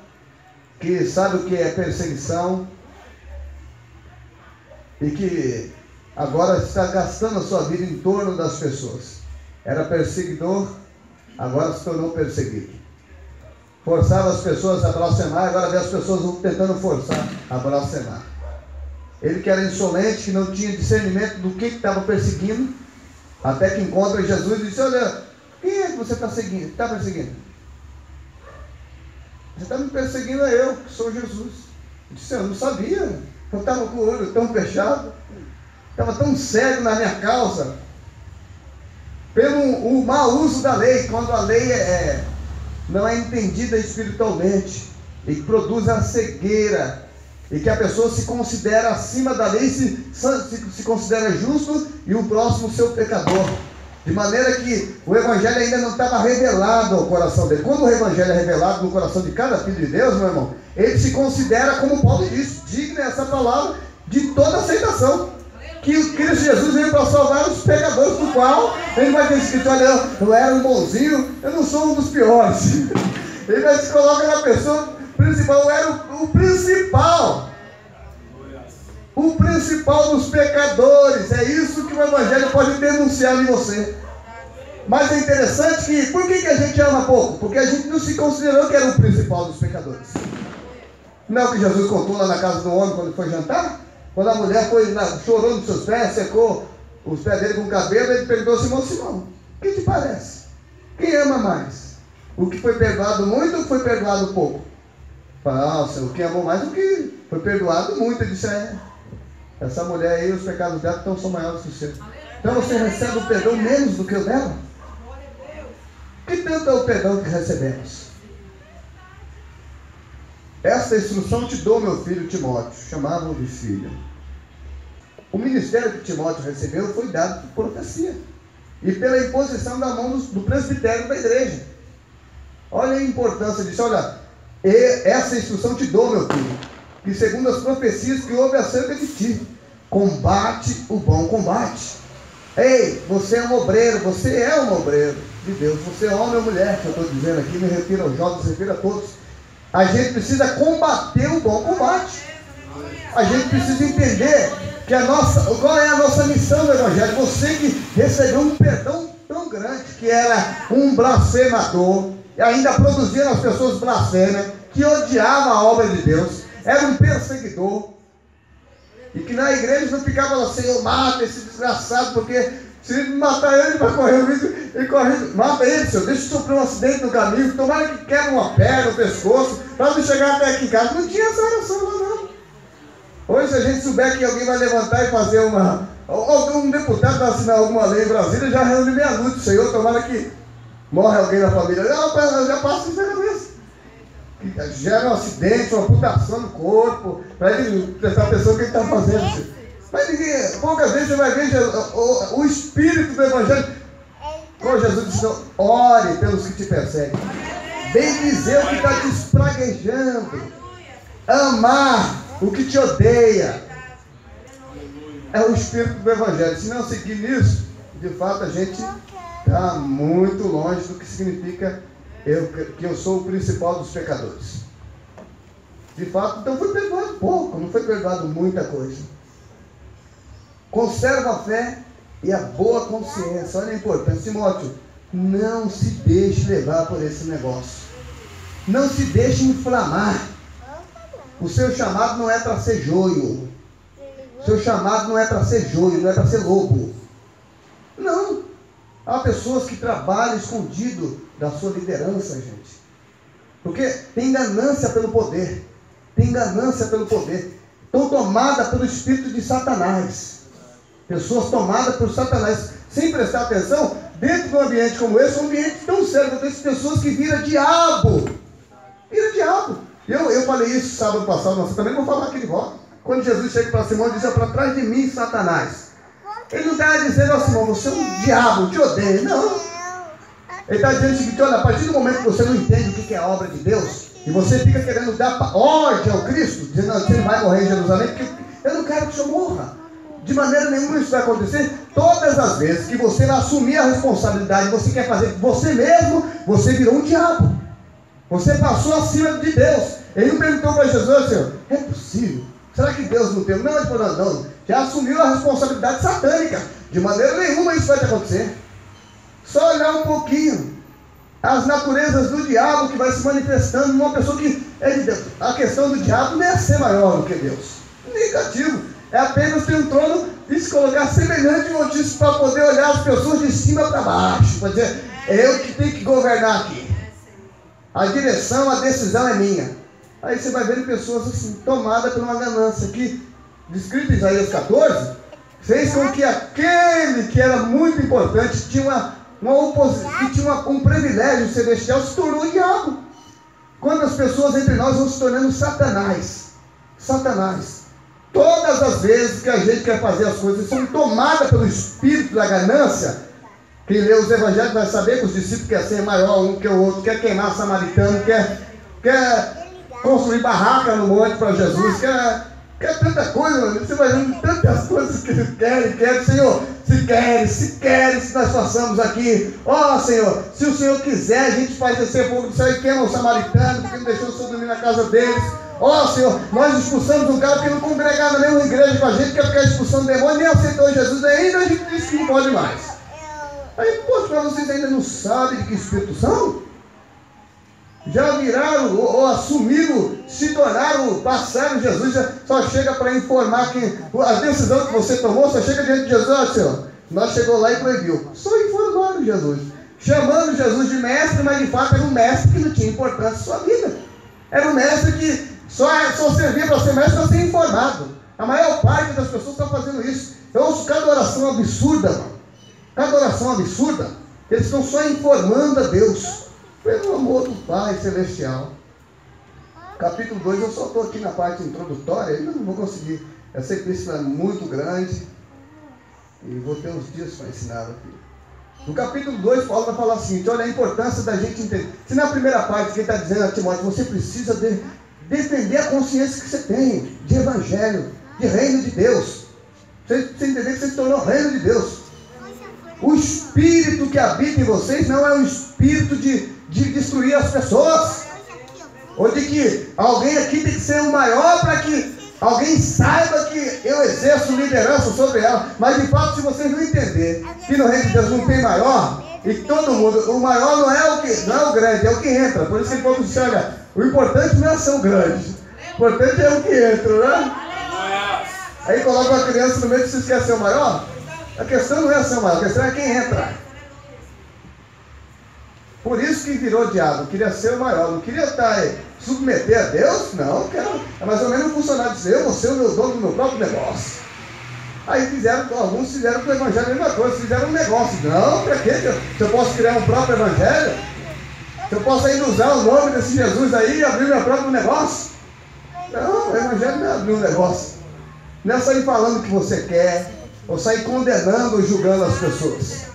que sabe o que é perseguição e que agora está gastando a sua vida em torno das pessoas. Era perseguidor, agora se tornou perseguido. Forçava as pessoas a blasfemar, agora vê as pessoas tentando forçar a blasfemar. Ele que era insolente, que não tinha discernimento do que estava perseguindo, até que encontra Jesus e disse: olha, quem é que você está seguindo? Está perseguindo? Você está me perseguindo, é eu, que sou Jesus. Eu disse: eu não sabia, eu estava com o olho tão fechado, estava tão cego na minha causa, pelo mau uso da lei, quando a lei não é entendida espiritualmente, e que produz a cegueira, e que a pessoa se considera acima da lei, se considera justo, e o próximo seu pecador. De maneira que o Evangelho ainda não estava revelado ao coração dele. Quando o Evangelho é revelado no coração de cada filho de Deus, meu irmão, ele se considera, como Paulo diz, digno essa palavra de toda aceitação. Que o Cristo Jesus veio para salvar os pecadores, do qual ele vai ter escrito: olha, eu era um bonzinho, eu não sou um dos piores. Ele vai se colocar na pessoa principal, eu era o principal. O principal dos pecadores. É isso que o Evangelho pode denunciar em você. Mas é interessante que, por que a gente ama pouco? Porque a gente não se considerou que era o principal dos pecadores. Não é o que Jesus contou lá na casa do homem quando foi jantar? Quando a mulher chorou nos seus pés, secou os pés dele com o cabelo, ele perguntou: Simão, Simão, o que te parece? Quem ama mais? O que foi perdoado muito ou o que foi perdoado pouco? Fala: Senhor, quem amou mais o que foi perdoado muito. Ele disse: essa mulher aí, os pecados dela são maiores que os seus. Então você recebe o perdão menos do que o dela? Que tanto é o perdão que recebemos? Esta instrução te dou, meu filho Timóteo. Chamavam de filho. O ministério que Timóteo recebeu foi dado por profecia e pela imposição da mão do presbitério da igreja. Olha a importância disso. Olha, essa instrução te dou, meu filho, que segundo as profecias que houve acerca de ti, combate o bom combate. Ei, você é um obreiro de Deus. Você é homem ou mulher, que eu estou dizendo aqui, me refiro aos jovens, me refiro a todos. A gente precisa combater o bom combate. A gente precisa entender que qual é a nossa missão do Evangelho. Você que recebeu um perdão tão grande, que era um blasfemador, e ainda produzia nas pessoas blasfêmia, que odiava a obra de Deus, era um perseguidor, e que na igreja não ficava lá: Senhor, mata esse desgraçado, porque se ele matar ele vai correr o risco. Ele corre, mata ele, Senhor, deixa eu sofrer um acidente no caminho, tomara que quebre uma perna, um pescoço, para não chegar até aqui em casa. Não tinha essa oração lá, não. Hoje, se a gente souber que alguém vai levantar e fazer um deputado vai assinar alguma lei em Brasília, já reúne meia-noite: Senhor, tomara que morre alguém na família. Já passa isso na cabeça. Gera um acidente, uma amputação no corpo, para ele prestar atenção no que ele está fazendo. Mas poucas vezes você vai ver o espírito do Evangelho. Como Jesus disse: ore pelos que te perseguem, bem dizer o que está te espraguejando, amar o que te odeia. É o espírito do Evangelho. Se não seguir nisso, de fato a gente está muito longe do que significa que eu sou o principal dos pecadores. De fato, então foi perdoado pouco, não foi perdoado muita coisa. Conserva a fé e a boa consciência. Olha a importância. Timóteo, não se deixe levar por esse negócio. Não se deixe inflamar. O seu chamado não é para ser joio. O seu chamado não é para ser joio, não é para ser lobo. Não. Há pessoas que trabalham escondido da sua liderança, gente. Porque tem ganância pelo poder. Tem ganância pelo poder. Estão tomadas pelo espírito de Satanás. Pessoas tomadas por Satanás, sem prestar atenção, dentro de um ambiente como esse, um ambiente tão sério, tem pessoas que viram diabo. Vira diabo. Eu falei isso sábado passado, mas também vou falar aqui de volta. Quando Jesus chega para Simão e diz: para trás de mim, Satanás. Ele não está dizendo assim: Simão, você é um diabo, te odeio. Não. Ele está dizendo o seguinte: olha, a partir do momento que você não entende o que é a obra de Deus, e você fica querendo dar ordem ao Cristo, dizendo: não, você não vai morrer em Jerusalém, porque eu não quero que o senhor morra. De maneira nenhuma isso vai acontecer. Todas as vezes que você vai assumir a responsabilidade, você quer fazer você mesmo, você virou um diabo. Você passou acima de Deus. Ele não perguntou para Jesus: Senhor, é possível? Será que Deus não tem? Não, ele falou: não, já assumiu a responsabilidade satânica. De maneira nenhuma isso vai te acontecer. Só olhar um pouquinho as naturezas do diabo que vai se manifestando numa pessoa que é de Deus. A questão do diabo não é ser maior do que Deus. Negativo. É apenas ter um trono e se colocar semelhante notícia para poder olhar as pessoas de cima para baixo. Para dizer: é eu que tenho que governar aqui. A direção, a decisão é minha. Aí você vai vendo pessoas assim, tomadas por uma ganância que, descrito em Isaías 14, fez com que aquele que era muito importante, tinha que tinha um privilégio celestial, se tornou o diabo. Quantas pessoas entre nós vão se tornando Satanás? Satanás. Todas as vezes que a gente quer fazer as coisas, são tomadas pelo espírito da ganância. Quem lê os evangelhos vai saber que os discípulos querem ser maior um que o outro, quer queimar samaritano, quer construir barraca no monte para Jesus, quer tanta coisa. Você vai vendo tantas coisas que ele quer. Senhor, se queres, nós façamos aqui. Ó Senhor, se o Senhor quiser, a gente faz descer fogo do céu e queima o samaritano, porque não deixou o Senhor dormir na casa deles. Ó Senhor, nós expulsamos um cara que não congregava na mesma igreja com a gente, quer ficar expulsando demônio, nem aceitou Jesus ainda, a gente disse que não pode mais. Aí, poxa, para vocês ainda não sabem de que espírito são? Já viraram ou assumiram, se tornaram, passaram Jesus, só chega para informar que a decisão que você tomou, só chega diante de Jesus: ó Senhor, nós chegou lá e proibiu. Só informaram Jesus, chamando Jesus de mestre, mas de fato era um mestre que não tinha importância em sua vida. Era um mestre que só servia para ser mestre para ser informado. A maior parte das pessoas está fazendo isso. Eu ouço cada oração absurda, mano. Cada oração absurda. Eles estão só informando a Deus, pelo amor do Pai Celestial. Capítulo 2, eu só estou aqui na parte introdutória, ainda não vou conseguir. Essa epístola é muito grande e vou ter uns dias para ensinar aqui. No capítulo 2, Paulo vai falar assim: olha a importância da gente entender. Se na primeira parte, quem está dizendo a Timóteo, você precisa defender a consciência que você tem de evangelho, de reino de Deus. Você entender que você se tornou reino de Deus. O espírito que habita em vocês não é um espírito de destruir as pessoas, ou de que alguém aqui tem que ser o maior para que alguém saiba que eu exerço liderança sobre ela. Mas de fato, se vocês não entenderem que no reino de Deus não tem maior, e todo mundo, o maior não é o grande, é o que entra. Por isso que ele falou assim: olha, o importante não é ser o grande, o importante é o que entra, né? Aí coloca uma criança no meio que vocês querem ser o maior. A questão não é ser o maior, a questão é quem entra. Por isso que virou diabo, queria ser o maior, não queria submeter a Deus, não, é mais ou menos um funcionário dizer: eu vou ser o meu dono do meu próprio negócio. Aí alguns fizeram com o evangelho a mesma coisa, fizeram um negócio. Não, para quê? Se eu posso criar um próprio evangelho, se eu posso ainda usar o nome desse Jesus aí e abrir meu próprio negócio. Não, o evangelho não é abrir um negócio. Não é sair falando o que você quer, ou sair condenando ou julgando as pessoas.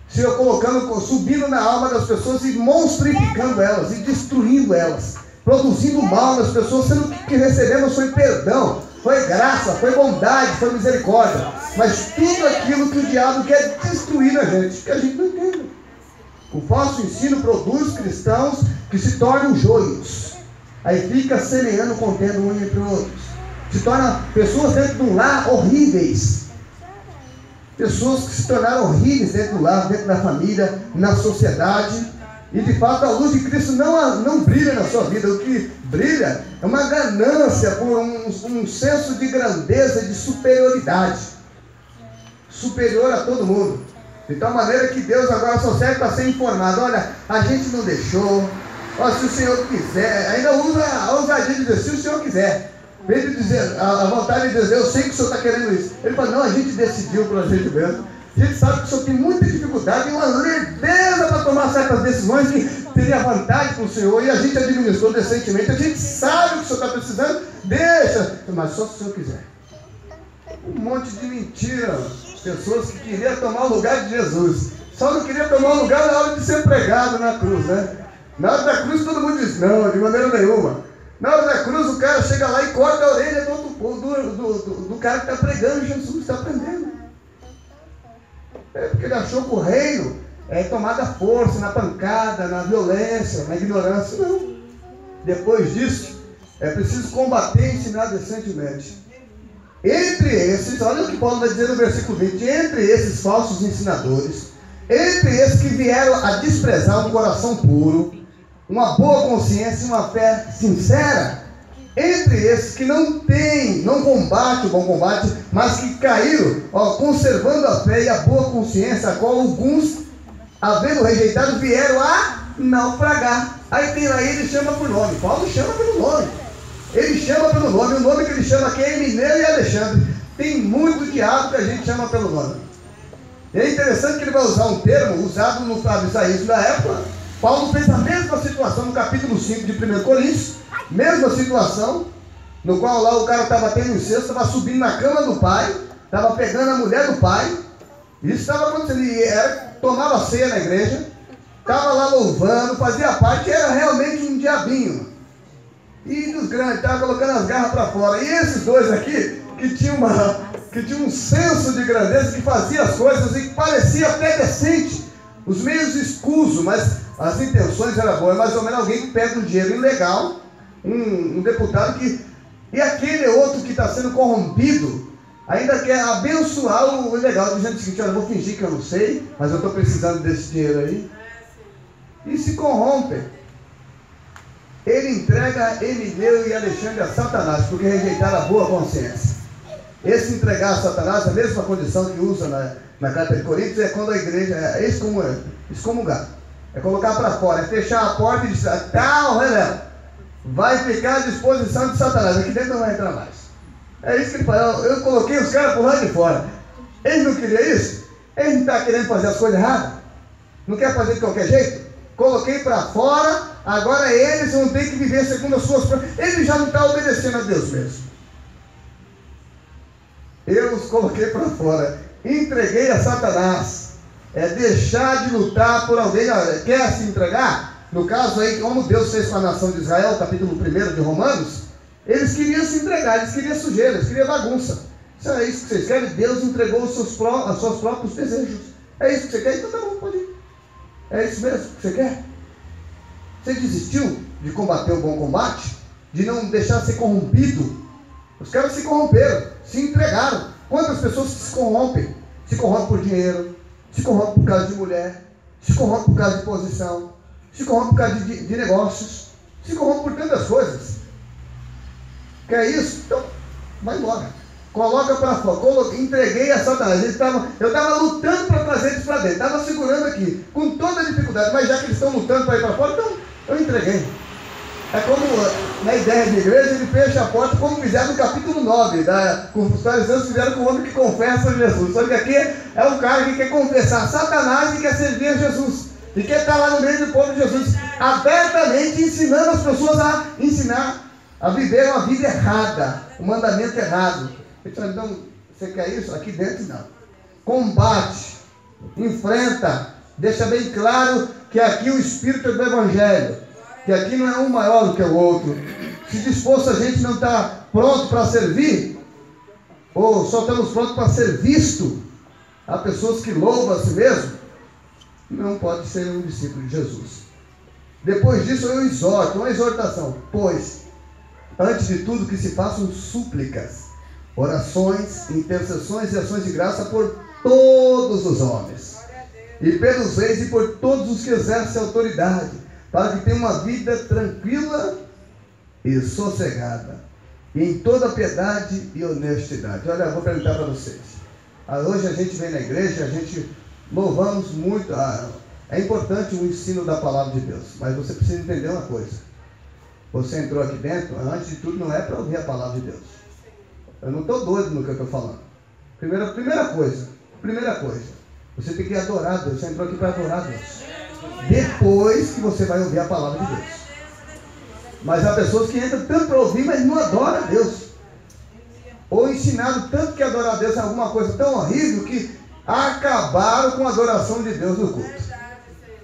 Se eu subindo na alma das pessoas e monstrificando elas, e destruindo elas, produzindo mal nas pessoas, sendo que recebemos foi perdão, foi graça, foi bondade, foi misericórdia. Mas tudo aquilo que o diabo quer destruir na gente, que a gente não entende. O falso ensino produz cristãos que se tornam joios. Aí fica semeando, contendo um entre outros. Se torna pessoas dentro de um lar horríveis. Pessoas que se tornaram horríveis dentro do lar, dentro da família, na sociedade. E de fato a luz de Cristo não brilha na sua vida. O que brilha é uma ganância por um senso de grandeza, de superioridade. Superior a todo mundo. De tal maneira que Deus agora só serve para ser informado. Olha, a gente não deixou. Olha, se o Senhor quiser, ainda usa a ousadia de dizer: se o Senhor quiser. Vem de dizer, a vontade de dizer: eu sei que o Senhor está querendo isso. Ele fala: não, a gente decidiu para a gente mesmo. A gente sabe que o senhor tem muita dificuldade e uma lerdeza para tomar certas decisões que teria vantagem para o senhor, e a gente administrou decentemente. A gente sabe o que o senhor está precisando, deixa, mas só se o senhor quiser. Um monte de mentira. Pessoas que queriam tomar o lugar de Jesus, só não queria tomar o lugar na hora de ser pregado na cruz, né? Na hora da cruz todo mundo diz, não, de maneira nenhuma. Na hora da cruz o cara chega lá e corta a orelha do cara que está pregando Jesus, está aprendendo. É porque ele achou que o reino é tomado à força, na pancada, na violência, na ignorância. Não. Depois disso, é preciso combater e ensinar decentemente. Entre esses, olha o que Paulo vai dizer no versículo 20, entre esses falsos ensinadores, entre esses que vieram a desprezar um coração puro, uma boa consciência e uma fé sincera, entre esses que não combate o bom combate, mas que caíram, conservando a fé e a boa consciência, a qual alguns, havendo rejeitado, vieram a naufragar. Aí tem lá, ele chama por nome. Paulo chama pelo nome. Ele chama pelo nome. O nome que ele chama aqui é Emineu e Alexandre. Tem muito diabo que a gente chama pelo nome. E é interessante que ele vai usar um termo usado no farisaísmo da época. Paulo fez a mesma situação no capítulo 5 de 1 Coríntios. Mesma situação, no qual lá o cara estava tendo incesto, estava subindo na cama do pai, estava pegando a mulher do pai. Isso estava acontecendo. Ele tomava ceia na igreja, estava lá louvando, fazia parte, era realmente um diabinho. E dos grandes, estava colocando as garras para fora. E esses dois aqui, que tinham um senso de grandeza, que fazia as coisas e que parecia até decente, os meios escusos, mas as intenções eram boas. É mais ou menos alguém que pega um dinheiro ilegal, um deputado que... E aquele outro que está sendo corrompido, ainda quer abençoar o ilegal, dizendo o seguinte, olha, eu vou fingir que eu não sei, mas eu estou precisando desse dinheiro aí. E se corrompe. Ele entrega Emineu e Alexandre a Satanás, porque rejeitaram a boa consciência. Esse entregar a Satanás, a mesma condição que usa na carta de Coríntios, é quando a igreja é excomungar. É colocar para fora, é fechar a porta e dizer, tal, vai ficar à disposição de Satanás, aqui dentro não vai entrar mais. É isso que ele fala, eu coloquei os caras por lá de fora. Eles não queriam isso? Eles não estão querendo fazer as coisas erradas? Não quer fazer de qualquer jeito? Coloquei para fora, agora eles vão ter que viver segundo as suas próprias... Ele já não está obedecendo a Deus mesmo. Eu os coloquei para fora, entreguei a Satanás. É deixar de lutar por alguém. Quer se entregar? No caso aí, como Deus fez com a nação de Israel, capítulo 1 de Romanos, eles queriam se entregar, eles queriam sujeira, eles queriam bagunça. Se é isso que vocês querem, Deus entregou os seus próprios desejos. É isso que você quer? Então tá bom, pode ir. É isso mesmo que você quer? Você desistiu de combater o bom combate? De não deixar ser corrompido? Os caras se corromperam, se entregaram. Quantas pessoas se corrompem? Se corrompem por dinheiro, se corrompem por causa de mulher, se corrompem por causa de posição, se corrompem por causa de negócios, se corrompem por tantas coisas. Quer isso? Então, vai embora. Coloca para fora. Entreguei a Satanás. Eu estava lutando para trazer eles para dentro. Estava segurando aqui, com toda a dificuldade. Mas já que eles estão lutando para ir para fora, então eu entreguei. É como na ideia de igreja, ele fecha a porta, como fizeram no capítulo 9. Os fariseus fizeram com o homem que confessa Jesus. Só que aqui é um cara que quer confessar Satanás e quer servir a Jesus. E quer estar lá no meio do povo de Jesus, abertamente ensinando as pessoas a viver uma vida errada, um mandamento errado. Então, você quer isso? Aqui dentro não. Combate, enfrenta, deixa bem claro que aqui o Espírito é do Evangelho, que aqui não é um maior do que o outro. Se disposto a gente não está pronto para servir, ou só estamos prontos para ser visto, há pessoas que louvam a si mesmo, não pode ser um discípulo de Jesus. Depois disso eu exorto, uma exortação, pois, antes de tudo que se façam súplicas, orações, intercessões e ações de graça por todos os homens, e pelos reis e por todos os que exercem autoridade, para que tenham uma vida tranquila e sossegada, e em toda piedade e honestidade. Olha, eu vou perguntar para vocês. Hoje a gente vem na igreja, a gente louvamos muito. É importante o ensino da palavra de Deus, mas você precisa entender uma coisa. Você entrou aqui dentro, antes de tudo, não é para ouvir a palavra de Deus. Eu não estou doido no que eu estou falando. Primeira coisa. Você tem que adorar a Deus. Você entrou aqui para adorar a Deus. Depois que você vai ouvir a palavra de Deus. Mas há pessoas que entram tanto para ouvir, mas não adoram a Deus. Ou ensinaram tanto que adorar a Deus é alguma coisa tão horrível que acabaram com a adoração de Deus no culto.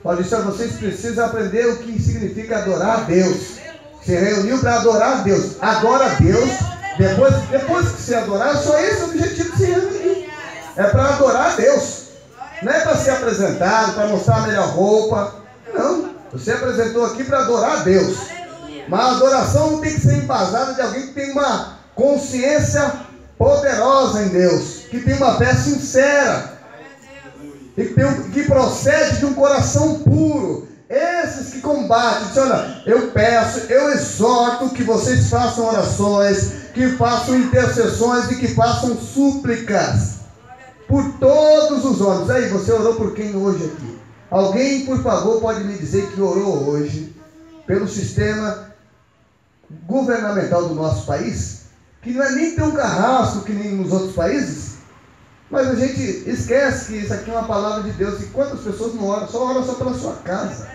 Pode ser, vocês precisam aprender o que significa adorar a Deus. Se reuniu para adorar a Deus. Adora a Deus. Depois que se adorar, só esse é o objetivo de se reunir. É para adorar a Deus. Não é para ser apresentado, para mostrar a melhor roupa. Não. Você apresentou aqui para adorar a Deus. Mas a adoração não tem que ser embasada de alguém que tem uma consciência poderosa em Deus. Que tem uma fé sincera. E que procede de um coração puro. Esses que combatem, dizem, olha, eu peço, eu exorto que vocês façam orações, que façam intercessões e que façam súplicas por todos os homens. Aí, você orou por quem hoje aqui? Alguém, por favor, pode me dizer que orou hoje pelo sistema governamental do nosso país, que não é nem tão carrasco que nem nos outros países? Mas a gente esquece que isso aqui é uma palavra de Deus. E quantas pessoas não oram? Só ora só pela sua casa.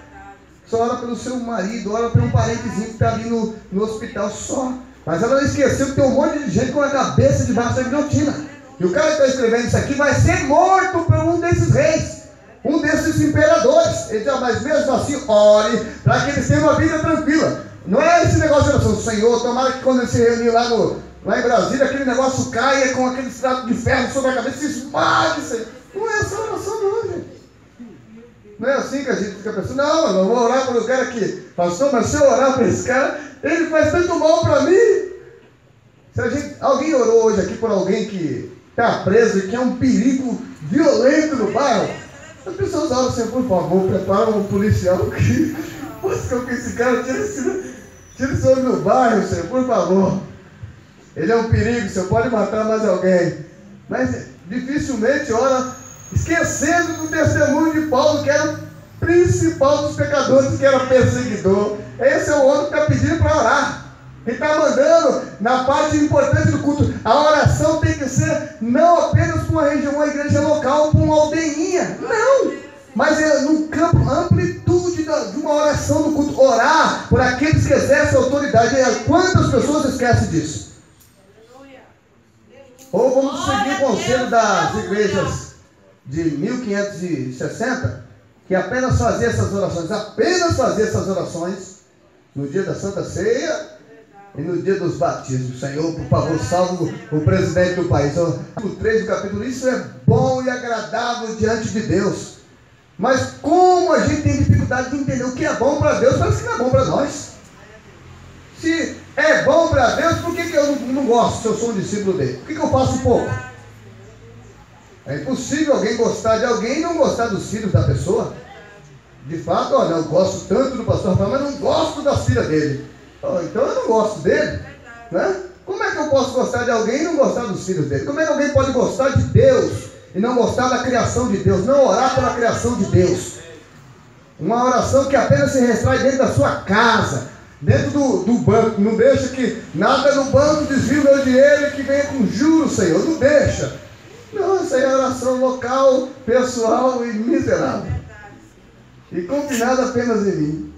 Só ora pelo seu marido. Ora por um parentezinho que está ali no hospital. Só. Mas ela esqueceu que tem um monte de gente com a cabeça debaixo da guilhotina. E o cara que está escrevendo isso aqui vai ser morto por um desses reis. Um desses imperadores. Ele diz, mas mesmo assim, ore para que eles tenham uma vida tranquila. Não é esse negócio de oração. Senhor, tomara que quando ele se reunir lá em Brasília, aquele negócio caia com aquele estrato de ferro sobre a cabeça e se esmague. Não é essa a oração de hoje. Não é assim que a gente fica pensando, não, eu não vou orar para o cara que, pastor, mas se eu orar para esse cara, ele faz tanto mal para mim. Alguém orou hoje aqui por alguém que está preso e que é um perigo violento no bairro? As pessoas oram assim, por favor, prepara um policial que busca que esse cara tira esse homem do bairro, Senhor, por favor. Ele é um perigo, Senhor, pode matar mais alguém. Mas dificilmente ora, esquecendo do testemunho de Paulo, que era o principal dos pecadores, que era perseguidor. Esse é o homem que está pedindo para orar. Ele está mandando na parte importante do culto. A oração tem que ser não apenas para uma região, uma igreja local, para uma aldeinha. Não! Mas é no campo, amplitude de uma oração do culto. Orar por aqueles que exercem autoridade. Quantas pessoas esquecem disso? Ou vamos seguir o conselho das igrejas de 1560, que apenas fazia essas orações no dia da Santa Ceia e no dia dos batismos. Senhor, por favor, salve o presidente do país. O 3 do capítulo, isso é bom e agradável diante de Deus. Mas como a gente tem dificuldade de entender o que é bom para Deus, parece que não é bom para nós. Se é bom para Deus, por que eu não gosto se eu sou um discípulo dele? Por que eu faço pouco? É impossível alguém gostar de alguém e não gostar dos filhos da pessoa. De fato, olha, eu gosto tanto do pastor Rafael, mas não gosto das filhas dele. Então eu não gosto dele, né? Como é que eu posso gostar de alguém e não gostar dos filhos dele? Como é que alguém pode gostar de Deus e não gostar da criação de Deus? Não orar pela criação de Deus. Uma oração que apenas se restrai dentro da sua casa, dentro do banco. Não deixa que nada no banco desvie o meu dinheiro e que venha com juros, Senhor. Não deixa. Não, essa é oração local, pessoal e miserável. E confinada apenas em mim.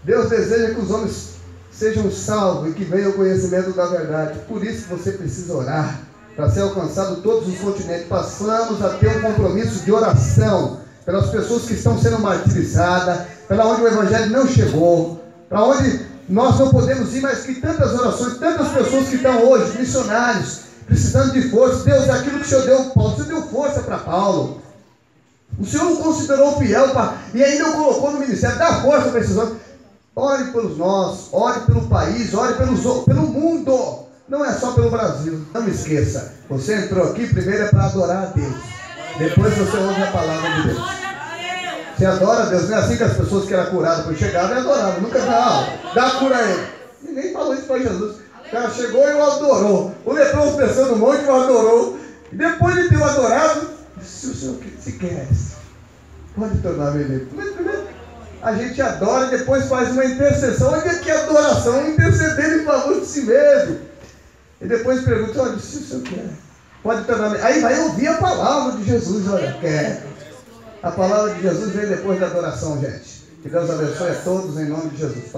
Deus deseja que os homens sejam salvos e que venham ao conhecimento da verdade. Por isso que você precisa orar, para ser alcançado todos os continentes. Passamos a ter um compromisso de oração pelas pessoas que estão sendo martirizadas, pela onde o Evangelho não chegou, para onde nós não podemos ir, mas que tantas orações, tantas pessoas que estão hoje, missionários, precisando de força. Deus, aquilo que o Senhor deu, Paulo, você deu força para Paulo. O Senhor o considerou fiel e ainda o colocou no ministério. Dá força para esses homens. Ore pelos nossos, ore pelo país, ore pelo mundo. Não é só pelo Brasil. Não me esqueça. Você entrou aqui, primeiro é para adorar a Deus. Depois você ouve a palavra de Deus. Você adora a Deus. Não é assim que as pessoas que eram curadas por chegavam e adoravam. Nunca dá cura a ele. Ninguém falou isso para Jesus. O cara chegou e o adorou. O leproso desceu no monte e o adorou. E depois de ter o adorado, se o Senhor se quer, pode tornar-me livre. Primeiro, a gente adora e depois faz uma intercessão. Onde é que é adoração? Interceder em favor de si mesmo. E depois pergunta, olha, se o Senhor quer, pode tornar-me. Aí vai ouvir a palavra de Jesus, olha, quer. A palavra de Jesus vem depois da adoração, gente. Que Deus abençoe a todos em nome de Jesus.